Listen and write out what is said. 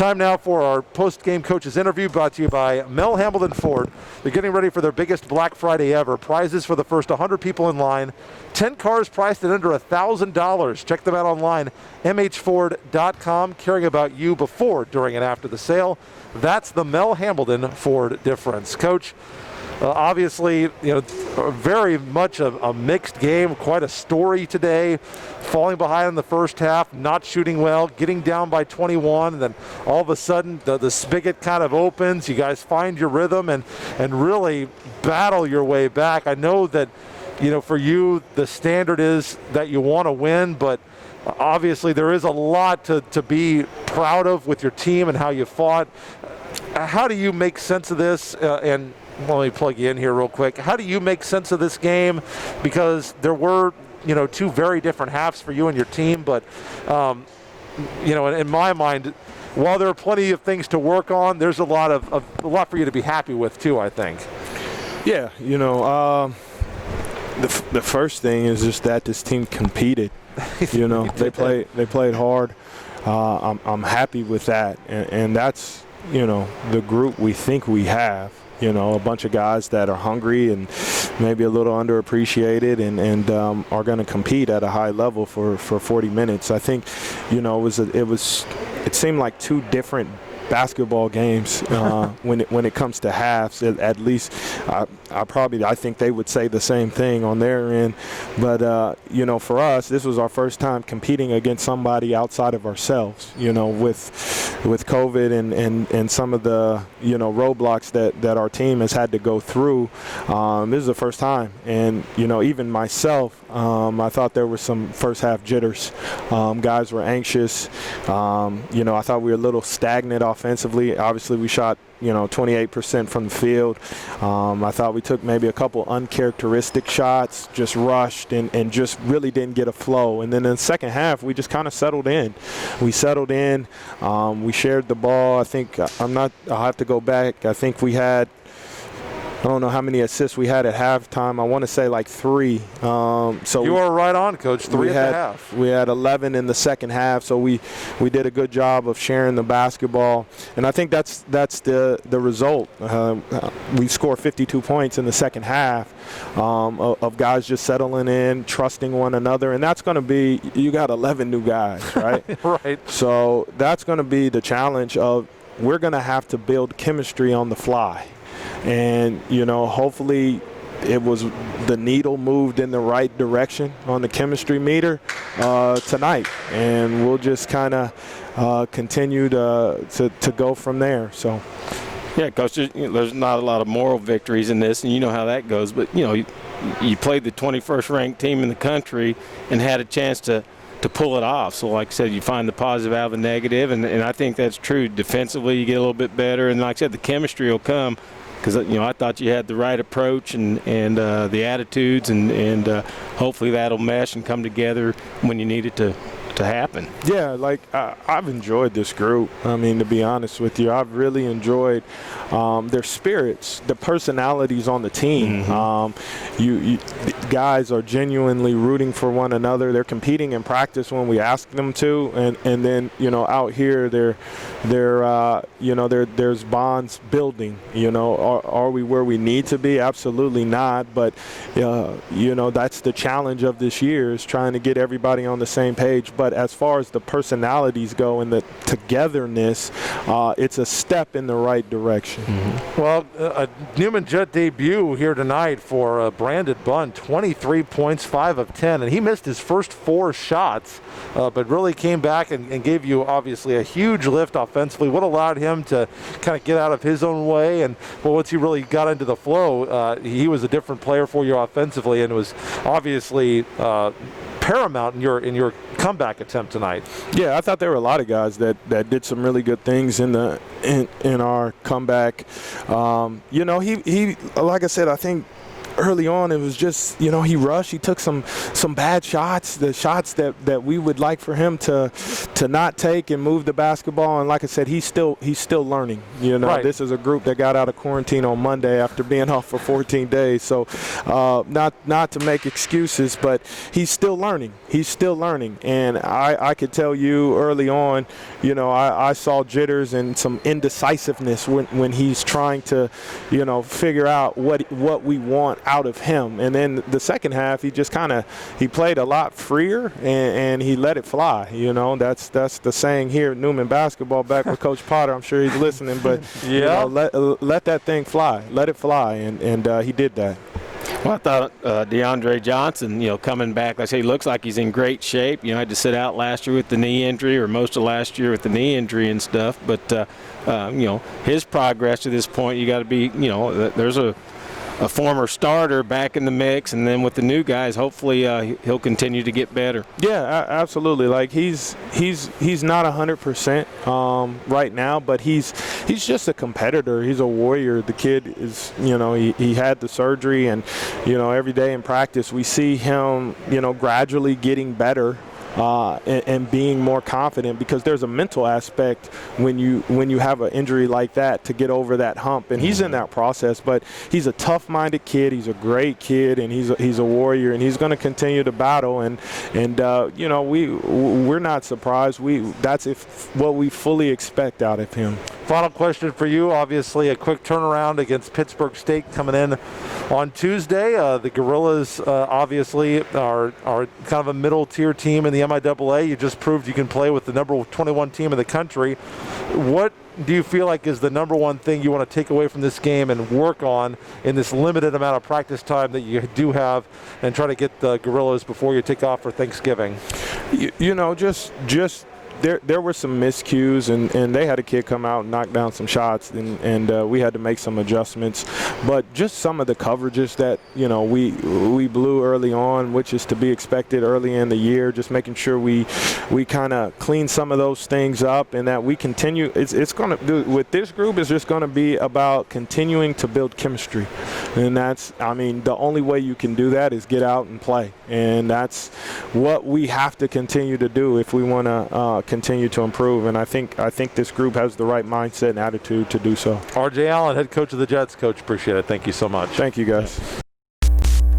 Time now for our post-game coaches interview, brought to you by Mel Hambelton Ford. They're getting ready for their biggest Black Friday ever. Prizes for the first 100 people in line. 10 cars priced at under $1,000. Check them out online, mhford.com, caring about you before, during, and after the sale. That's the Mel Hambelton Ford difference. Coach, obviously, very much a mixed game, quite a story today. Falling behind in the first half, not shooting well, getting down by 21, and then all of a sudden the spigot kind of opens. You guys find your rhythm and really battle your way back. I know that, for you, the standard is that you want to win, but obviously there is a lot to be proud of with your team and how you fought. How do you make sense of this? And let me plug you in here real quick. How do you make sense of this game? Because there were, two very different halves for you and your team. But, in my mind, while there are plenty of things to work on, there's a lot for you to be happy with too, I think. Yeah, the first thing is just that this team competed. They played hard. I'm happy with that, and that's the group we think we have. A bunch of guys that are hungry and maybe a little underappreciated and are going to compete at a high level for 40 minutes. I think, it seemed like two different basketball games when it comes to halves. At least I think they would say the same thing on their end. But for us, this was our first time competing against somebody outside of ourselves. With COVID and some of the roadblocks that our team has had to go through. This is the first time, and even myself, I thought there were some first half jitters. Guys were anxious. I thought we were a little stagnant offensively. Obviously, we shot 28% from the field. I thought we took maybe a couple uncharacteristic shots, just rushed and just really didn't get a flow. And then in the second half, we just kind of settled in. We shared the ball. I think I'll have to go back. I think we had, I don't know how many assists we had at halftime. I want to say like 3. So you are right on, Coach. 3 at the half. We had 11 in the second half, so we did a good job of sharing the basketball, and I think that's the result. We scored 52 points in the second half of guys just settling in, trusting one another, and that's going to be, you got 11 new guys, right? Right. So that's going to be the challenge of, we're going to have to build chemistry on the fly. And, hopefully the needle moved in the right direction on the chemistry meter tonight. And we'll just kind of continue to go from there. So, yeah, Coach, there's not a lot of moral victories in this, and you know how that goes. But, you played the 21st ranked team in the country and had a chance to pull it off. So like I said, you find the positive out of the negative, and I think that's true. Defensively, you get a little bit better, and like I said, the chemistry will come. Because I thought you had the right approach and the attitudes, and hopefully that'll mesh and come together when you need it to happen. Yeah, I've enjoyed this group. I mean, to be honest with you, I've really enjoyed their spirits, the personalities on the team. You guys are genuinely rooting for one another. They're competing in practice when we ask them to, and then out here there's bonds building. Are we where we need to be? Absolutely not. But that's the challenge of this year, is trying to get everybody on the same page. But as far as the personalities go and the togetherness, it's a step in the right direction. Well, a Newman Jet debut here tonight for Brandon Bunn, 23 points, 5 of 10, and he missed his first 4 shots, but really came back and gave you obviously a huge lift offensively. What allowed him to kind of get out of his own way, and once he really got into the flow, he was a different player for you offensively, and was obviously paramount in your comeback attempt tonight. Yeah, I thought there were a lot of guys that did some really good things in our comeback. He like I said, I think early on, it was just, he rushed. He took some bad shots, the shots that we would like for him to not take and move the basketball. And like I said, he's still learning. Right. This is a group that got out of quarantine on Monday after being off for 14 days. So not to make excuses, but he's still learning. And I could tell you early on, I saw jitters and some indecisiveness when he's trying to, figure out what we want out of him. And then the second half, he just he played a lot freer and he let it fly. That's the saying here at Newman basketball, back with Coach Potter. I'm sure he's listening, but let that thing fly, let it fly, and he did that. Well, I thought DeAndre Johnson, coming back, like I say, he looks like he's in great shape. Had to sit out last year with the knee injury, or most of last year with the knee injury and stuff. But his progress to this point, you got to be, there's a former starter back in the mix, and then with the new guys, hopefully he'll continue to get better. Yeah, absolutely. Like he's not 100% right now, but he's just a competitor. He's a warrior. The kid is, he had the surgery, and every day in practice we see him, gradually getting better. And being more confident, because there's a mental aspect when you have an injury like that to get over that hump, and he's in that process. But he's a tough-minded kid. He's a great kid, and he's a warrior, and he's going to continue to battle. And we're not surprised. That's what we fully expect out of him. Final question for you. Obviously, a quick turnaround against Pittsburgh State coming in on Tuesday. The Gorillas obviously are kind of a middle-tier team in the MIAA. You just proved you can play with the number 21 team in the country. What do you feel like is the number one thing you want to take away from this game and work on in this limited amount of practice time that you do have, and try to get the Gorillas before you take off for Thanksgiving? Just there were some miscues, and they had a kid come out and knock down some shots, and we had to make some adjustments. But just some of the coverages that we blew early on, which is to be expected early in the year, just making sure we kind of clean some of those things up, and that we continue. It's going to do with this group is just going to be about continuing to build chemistry, and the only way you can do that is get out and play, and that's what we have to continue to do if we want to continue to improve. And I think this group has the right mindset and attitude to do so. RJ Allen, head coach of the Jets. Coach, appreciate it. Thank you so much. Thank you, guys.